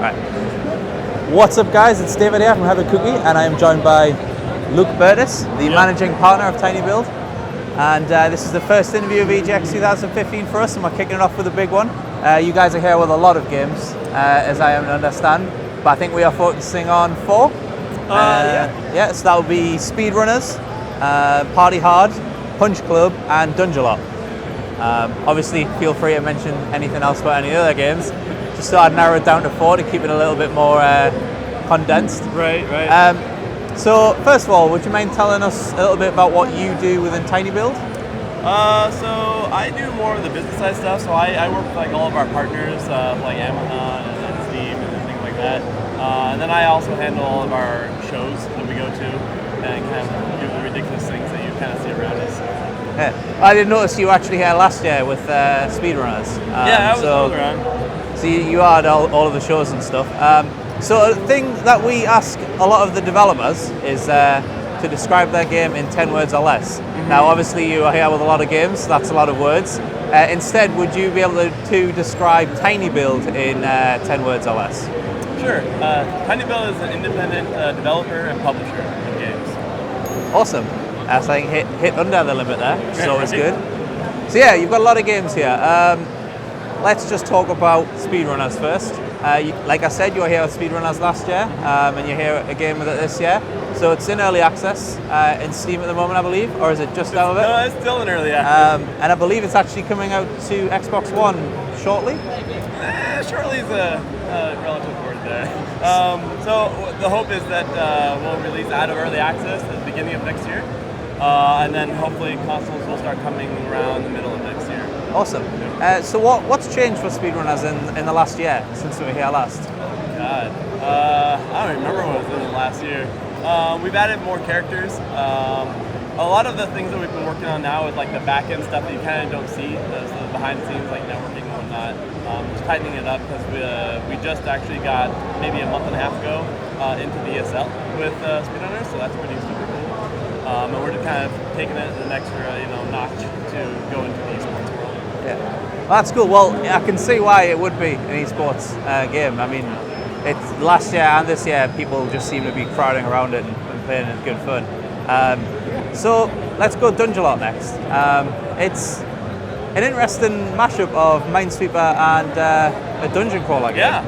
Right. What's up, guys? It's David here from Have a Cookie, and I am joined by Luke Burtis, the managing partner of tinyBuild. And this is the first interview of EGX 2015 for us, and we're kicking it off with a big one. You guys are here with a lot of games, as I understand, but I think we are focusing on 4. Yeah, so that would be SpeedRunners, Party Hard, Punch Club, and Dungelot. Obviously, feel free to mention anything else about any other games. Just thought I'd narrow it down to 4 to keep it a little bit more condensed. Right. So, first of all, would you mind telling us a little bit about what you do within tinyBuild? So I do more of the business side stuff. So I work with like all of our partners, like Amazon and Steam and things like that. And then I also handle all of our shows that we go to and kind of do the ridiculous things that you kind of see around us. Yeah. I did notice you were actually here last year with SpeedRunners. Yeah, I was around. So you are at all of the shows and stuff. So a thing that we ask a lot of the developers is to describe their game in 10 words or less. Mm-hmm. Now, obviously, you are here with a lot of games, so that's a lot of words. Instead, would you be able to describe tinyBuild in 10 words or less? Sure. tinyBuild is an independent developer and publisher of games. Awesome. So I hit under the limit there, which is always good. So yeah, you've got a lot of games here. Let's just talk about SpeedRunners first. Like I said, you were here with SpeedRunners last year, and you're here again with it this year. So it's in early access in Steam at the moment, I believe, or is it just out of it? No, it's still in early access. And I believe it's actually coming out to Xbox One shortly? Shortly is a relative word there. So the hope is that we'll release out of early access at the beginning of next year, and then hopefully consoles will start coming around the middle of next year. Awesome. So what's changed for SpeedRunners in the last year since we were here last? Oh God, I don't remember what was in the last year. We've added more characters. A lot of the things that we've been working on now is like the back end stuff that you kind of don't see, the behind the scenes like networking and whatnot. Just tightening it up because we just actually got maybe a month and a half ago into the ESL with SpeedRunners, so that's pretty super cool. And we're just kind of taking it an extra notch to go into the esports world. Yeah, well, that's cool. Well, I can see why it would be an esports game. I mean, it's last year and this year, people just seem to be crowding around it and playing it good fun. So let's go Dungelot next. It's an interesting mashup of Minesweeper and a dungeon crawler game. Yeah.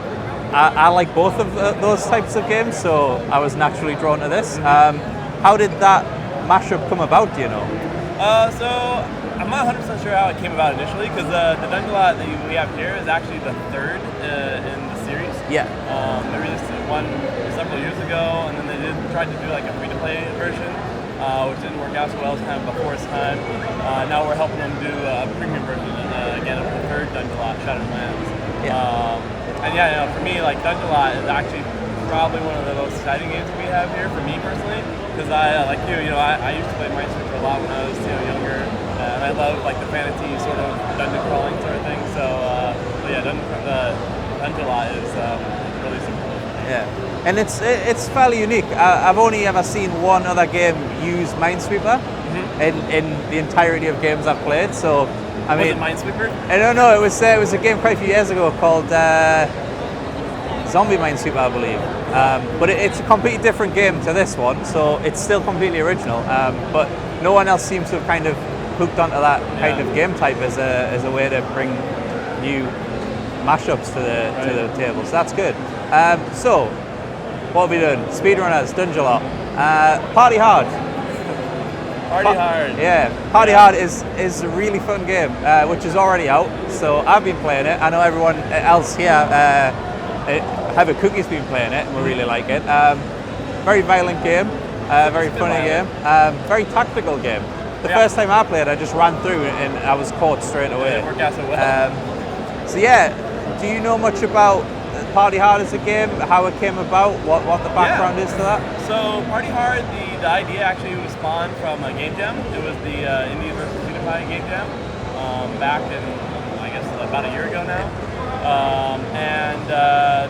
I like both of those types of games, so I was naturally drawn to this. How did that mashup come about, do you know? So I'm not 100% sure how it came about initially, because the Dungelot that we have here is actually the 3rd in the series. Yeah. They released one several years ago, and then they tried to do like a free-to-play version, which didn't work out so well. It's kind of before its time. Now we're helping them do a premium version, again, of the 3rd Dungelot, Shattered Lands. Yeah. And yeah, for me, like Dungelot is actually probably one of the most exciting games we have here for me personally, because I like I used to play Minesweeper a lot when I was younger, and I love like the fantasy sort of dungeon crawling sort of thing. So yeah, Dungelot is really super cool. Yeah, and it's fairly unique. I've only ever seen one other game use Minesweeper in the entirety of games I've played. So I mean, was it Minesweeper? I don't know. It was a game quite a few years ago called Zombie Minesweeper, I believe. But it's a completely different game to this one, so it's still completely original. But no one else seems to have kind of hooked onto that kind of game type as a way to bring new mashups to the table. So that's good. So what have we done? SpeedRunners, Dungelot, Party Hard. Party Hard. Yeah, Party Hard is a really fun game, which is already out. So I've been playing it. I know everyone else here. Have a Cookie's been playing it and we really like it. Very violent game, very funny game, very tactical game. The first time I played, I just ran through and I was caught straight away. It worked out so well. So yeah, do you know much about Party Hard as a game, how it came about, what the background is to that? So Party Hard, the idea actually was spawned from a game jam. It was the Indies vs. PewDiePie game jam back in, I guess, about a year ago now. And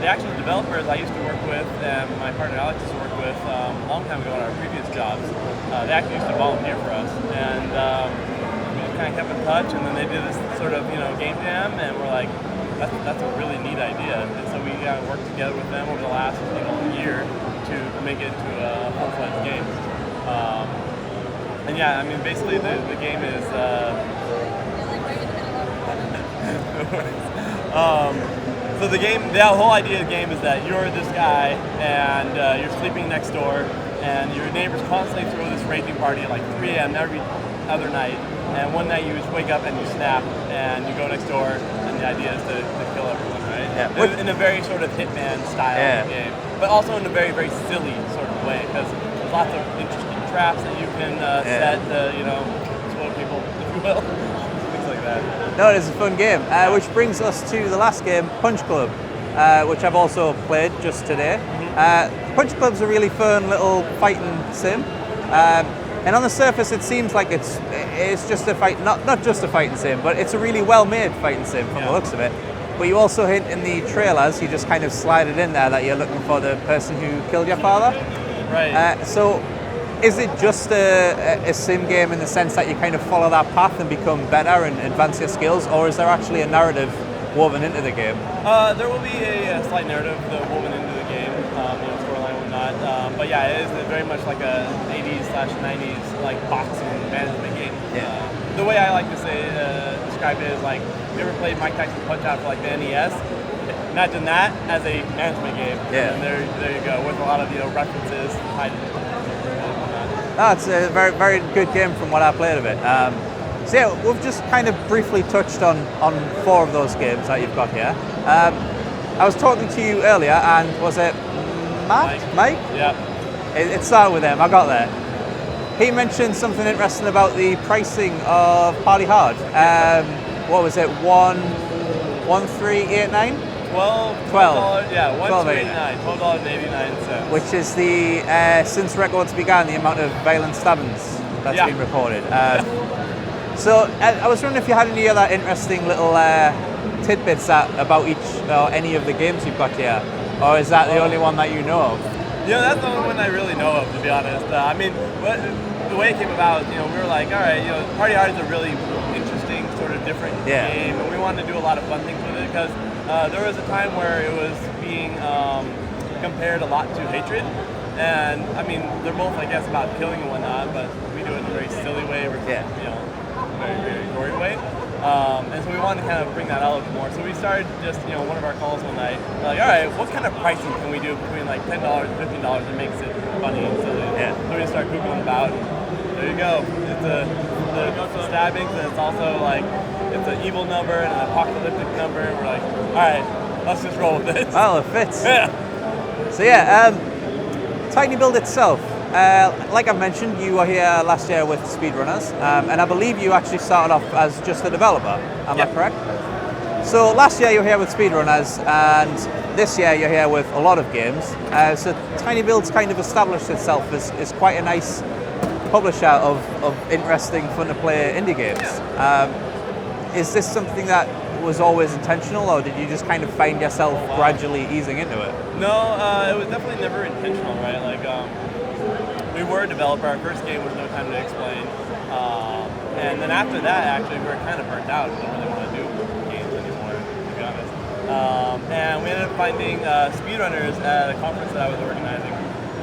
the actual developers I used to work with, and my partner Alex used to work with a long time ago in our previous jobs, they actually used to volunteer for us, and we just kind of kept in touch. And then they did this sort of game jam, and we're like, that's a really neat idea. And so we of worked together with them over the last year to make it into a full-fledged game. And yeah, I mean, basically the game is. So the whole idea of the game is that you're this guy and you're sleeping next door, and your neighbors constantly throw this raging party at like 3 a.m. every other night. And one night you just wake up and you snap, and you go next door, and the idea is to kill everyone, right? Yeah. In a very sort of Hitman style game, but also in a very, very silly sort of way, because there's lots of interesting traps that you can set to, explode people, if you will. Things like that. No, it is a fun game, which brings us to the last game, Punch Club, which I've also played just today. Punch Club's a really fun little fighting sim. And on the surface, it seems like it's just a fight, not just a fighting sim, but it's a really well-made fighting sim from the looks of it. But you also hint in the trailers, you just kind of slide it in there that you're looking for the person who killed your father. Right. So, is it just a sim game in the sense that you kind of follow that path and become better and advance your skills, or is there actually a narrative woven into the game? There will be a slight narrative woven into the game, storyline and whatnot. But yeah, it is very much like a 80s/90s like boxing management game. Yeah. The way I like to describe it is like, you ever played Mike Tyson Punch Out for like the NES? Imagine that as a management game. Yeah. And there you go, with a lot of references tied in. It's a very, very good game from what I played of it. So yeah, we've just kind of briefly touched on 4 of those games that you've got here. I was talking to you earlier, and was it Mike? Yeah. It started with him, I got there. He mentioned something interesting about the pricing of Party Hard. What was it, 1,389? $12. Yeah, $12.89. Which is the, since records began, the amount of violent stabbings that's been recorded. So I was wondering if you had any other interesting little tidbits about each or any of the games you've got here, or is that the only one that you know of? Yeah, that's the only one I really know of, to be honest. I mean, the way it came about, we were like, all right, Party Hard is a really interesting, sort of different game, and we wanted to do a lot of fun things with it, because there was a time where it was being compared a lot to Hatred, and I mean, they're both, I guess, about killing and whatnot, but we do it in a very silly way, very, very gory way. And so we wanted to kind of bring that out a little more. So we started just, one of our calls one night, we're like, all right, what kind of pricing can we do between like $10 and $15 that makes it funny and silly? Yeah. So we just started Googling about, and there you go. It's the stabbings, and it's also like, it's an evil number and an apocalyptic number, and we're like, all right, let's just roll with this. Well, it fits. Yeah. So yeah, tinyBuild itself. Like I mentioned, you were here last year with SpeedRunners, and I believe you actually started off as just a developer. Am I correct? So last year you were here with SpeedRunners, and this year you're here with a lot of games. So tinyBuild's kind of established itself as quite a nice publisher of interesting, fun to play indie games. Is this something that was always intentional, or did you just kind of find yourself gradually easing into it? No, it was definitely never intentional, right? Like, we were a developer. Our first game was No Time to Explain, and then after that, actually, we were kind of burnt out. We didn't really want to do games anymore, to be honest. And we ended up finding SpeedRunners at a conference that I was organizing,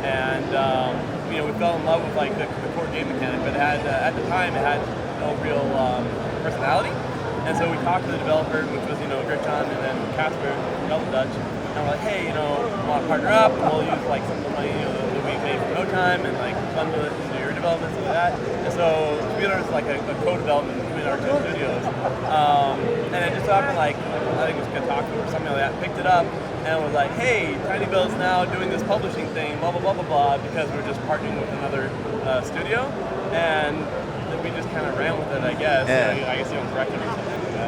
and we fell in love with like the core game mechanic, but it had at the time it had no real personality. And so we talked to the developer, which was Gertjan and then Casper from Dutch, and we're like, hey, we want to partner up, and we'll use like some of the money that we made for No Time and like fund it into your development, stuff like that. And so SpeedRunners is like a co-development between our two studios. And it just so happened, like, I think it was Kotaku or something like that, picked it up and was like, hey, tinyBuild's now doing this publishing thing, blah, blah, blah, blah, blah, because we're just partnering with another studio. And we just kind of ran with it, I guess. I guess you don't correct it or something like that.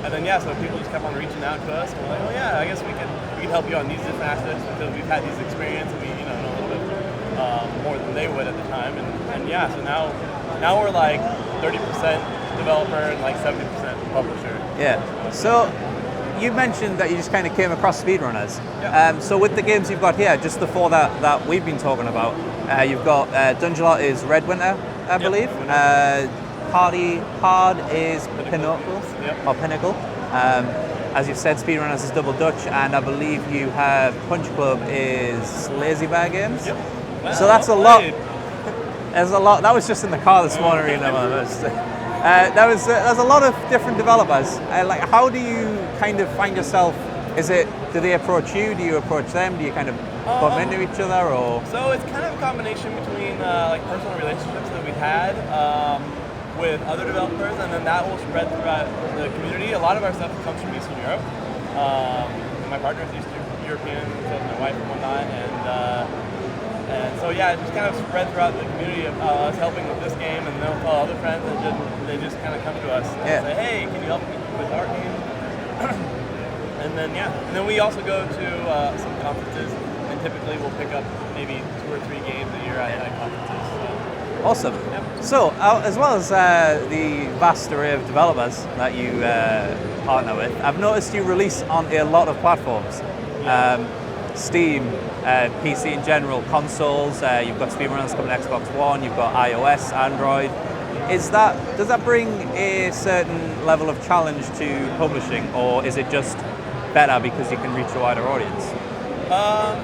And then so people just kept on reaching out to us, and we're like, oh yeah, I guess we can help you on these different aspects because we've had these experiences, and we know a little bit more than they would at the time. And so now we're like 30% developer and like 70% publisher. Yeah. So you mentioned that you just kind of came across SpeedRunners. Yeah. So with the games you've got here, just the 4 that we've been talking about, you've got Dungelot is Red Winter, I believe. Party Hard is Pinnacle. Yep. Or Pinnacle. As you've said, SpeedRunners is Double Dutch, and I believe you have Punch Club is Lazy Bear Games. Yep. Well, So that's a lot. There's a lot. That was just in the car this morning. There's a lot of different developers. Like, how do you kind of find yourself? Do they approach you? Do you approach them? Do you kind of bump into each other, or? So it's kind of a combination between like personal relationships that we've had with other developers, and then that will spread throughout the community. A lot of our stuff comes from Eastern Europe. My partner is Eastern European, so is my wife and whatnot, and so yeah, it just kind of spread throughout the community of us helping with this game, and they'll tell other friends, and they just kind of come to us and say, hey, can you help me with our game? And then we also go to some conferences, and typically we'll pick up maybe 2 or 3 games a year at conferences. So. Awesome. Yep. So, as well as the vast array of developers that you partner with, I've noticed you release on a lot of platforms. Steam, PC in general, consoles, you've got SpeedRunners coming to Xbox One, you've got iOS, Android. Does that bring a certain level of challenge to publishing, or is it just better because you can reach a wider audience?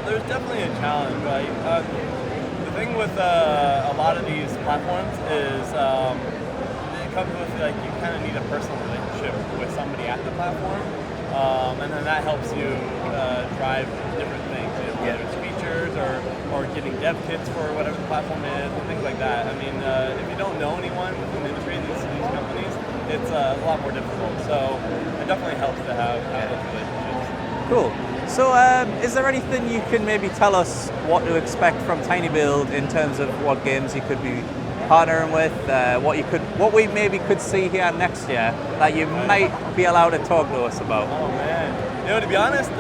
There's definitely a challenge, right? The thing with a lot of these platforms is it comes with, like, you kind of need a personal relationship with somebody at the platform, and then that helps you drive different things, whether it's features or getting dev kits for whatever the platform is and things like that. I mean, if you don't know anyone within the industry, these companies, it's a lot more difficult. So it definitely helps to have those relationships. Cool. So, is there anything you can maybe tell us what to expect from tinyBuild in terms of what games you could be partnering with, what we maybe could see here next year that you might be allowed to talk to us about? Oh man, to be honest,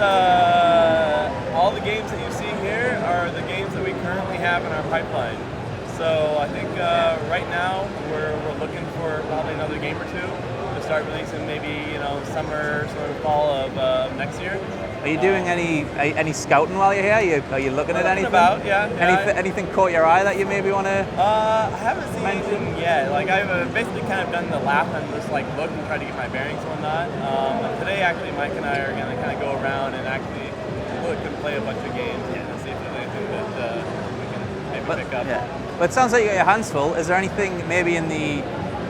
all the games that you see here are the games that we currently have in our pipeline. So I think right now we're looking for probably another game or 2 to start releasing, maybe summer, sort of fall of next year. Are you doing any scouting while you're here? Are you looking at anything? Anything caught your eye that you maybe want to? I haven't seen anything yet. Like, I've basically kind of done the lap and just like look and try to get my bearings and whatnot. And today, actually, Mike and I are going to kind of go around and actually look and play a bunch of games and see if there's anything that we can maybe pick up. Yeah. But it sounds like you got your hands full. Is there anything maybe in the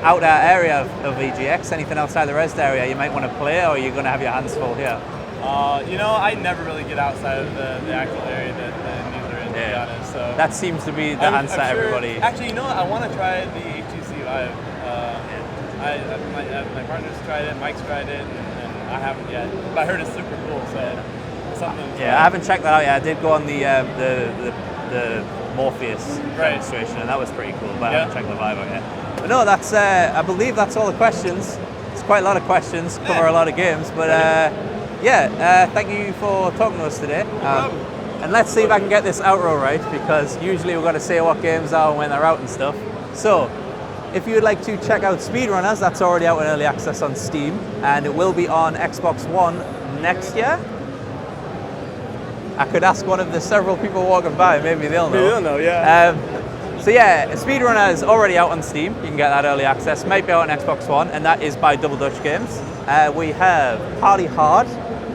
outer area of EGX, anything outside the rest area you might want to play, or are you going to have your hands full here? I never really get outside of the actual area that the indies are in, to be honest. So that seems to be the answer everybody. Actually, I want to try the HTC Vive. My partner's tried it, Mike's tried it, and I haven't yet. But I heard it's super cool, so something. Yeah, I haven't checked that out yet. I did go on the Morpheus demonstration, and that was pretty cool, but I haven't checked the Vive out yet. But no, that's I believe that's all the questions. It's quite a lot of questions, cover a lot of games, but thank you for talking to us today. And let's see if I can get this outro right, because usually we've got to say what games are when they're out and stuff. So, if you would like to check out SpeedRunners, that's already out in early access on Steam, and it will be on Xbox One next year. I could ask one of the several people walking by, maybe they'll know. They'll know, yeah. So yeah, SpeedRunner is already out on Steam. You can get that early access. Might be out on Xbox One, and that is by Double Dutch Games. We have Party Hard,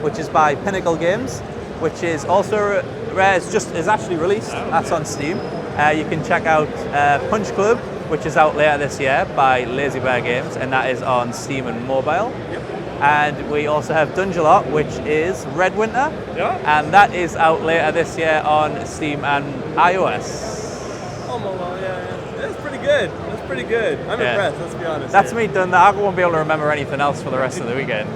which is by Pinnacle Games, which is also is actually released. That's on Steam. You can check out Punch Club, which is out later this year by Lazy Bear Games, and that is on Steam and mobile. Yep. And we also have Dungelot, which is Red Winter, and that is out later this year on Steam and iOS. Oh, well, yeah. That's pretty good. That's pretty good. I'm impressed, let's be honest. That's me done that. I won't be able to remember anything else for the rest of the weekend.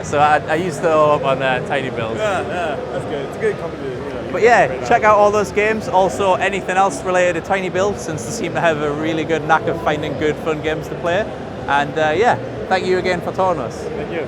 So I used it all up on tinyBuild. Yeah, that's good. It's a good company. But yeah, check out all those games. Also, anything else related to tinyBuild, since they seem to have a really good knack of finding good, fun games to play. And thank you again for talking to us. Thank you.